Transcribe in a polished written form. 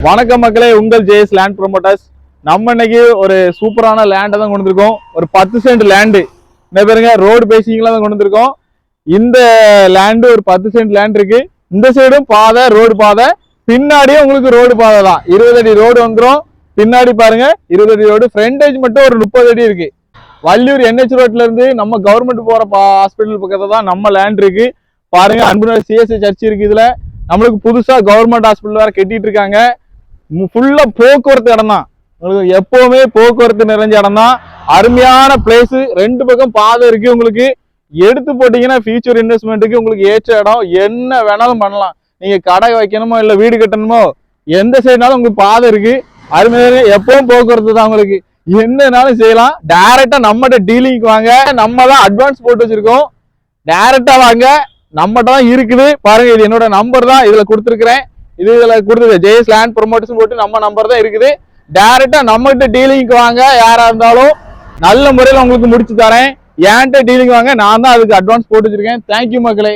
வணக்கம் மக்களே, உங்கள் ஜேஎஸ் லேண்ட் ப்ரொமோட்டர்ஸ். நம்ம இன்னைக்கு ஒரு சூப்பரான லேண்டை தான் கொண்டு வந்திருக்கோம். ஒரு 10 சென்ட் லேண்டு என்ன பேருங்க, ரோடு பேசிங்களா தான் கொண்டு வந்திருக்கோம். இந்த லேண்டு ஒரு 10 சென்ட் லேண்ட் இருக்கு. இந்த சைடும் பாதை, ரோடு பாதை, பின்னாடியே உங்களுக்கு ரோடு பாதை தான். 20 அடி ரோடு வந்துடும். பின்னாடி பாருங்க 20 அடி ரோடு. ஃப்ரண்டேஜ் மட்டும் ஒரு 30 அடி இருக்கு. வள்ளியூர் NH ரோட்ல இருந்து நம்ம கவர்மெண்ட் போற ஹாஸ்பிட்டல் பக்கத்துல தான் நம்ம லேண்ட் இருக்கு. பாருங்க, அன்புநகர் CSI சர்ச் இருக்கு. இதுல நம்மளுக்கு புதுசா கவர்மெண்ட் ஹாஸ்பிட்டல் வேற கட்டிட்டு இருக்காங்க. ஃபுல்லா போக்குவரத்து இடம் தான். உங்களுக்கு எப்பவுமே போக்குவரத்து நிறைஞ்ச இடம் தான். அருமையான பிளேஸ். 2 பக்கம் பாதை இருக்கு. உங்களுக்கு எடுத்து போட்டீங்கன்னா ஃபியூச்சர் இன்வெஸ்ட்மெண்ட்டுக்கு உங்களுக்கு ஏற்ற இடம். என்ன வேணாலும் பண்ணலாம். நீங்க கடை வைக்கணுமோ இல்ல வீடு கட்டணுமோ எந்த சைடுனாலும் உங்களுக்கு பாதை இருக்கு. அருமையான எப்பவும் போக்குவரத்து தான். உங்களுக்கு என்னன்னாலும் செய்யலாம். டைரக்டா நம்மகிட்ட டீலிங்க்கு வாங்க. நம்ம தான் அட்வான்ஸ் போட்டு வச்சிருக்கோம். டைரக்டா வாங்க, நம்மகிட்ட தான் இருக்குது. பாருங்க, இது என்னோட நம்பர் தான் இதுல கொடுத்துருக்கிறேன். இதுல கொடுத்தது ஜேஎஸ் லேண்ட் ப்ரொமோட்டர்ஸ் போட்டு நம்ம நம்பர் தான் இருக்குது. டைரக்டா நம்மகிட்ட டீலிங்க்கு வாங்க. யாரா இருந்தாலும் நல்ல முறையில் உங்களுக்கு முடிச்சு தரேன். என்கிட்ட டீலிங் வாங்க. நான் தான் அதுக்கு அட்வான்ஸ் போட்டு வச்சிருக்கேன். தேங்க்யூ மக்களே.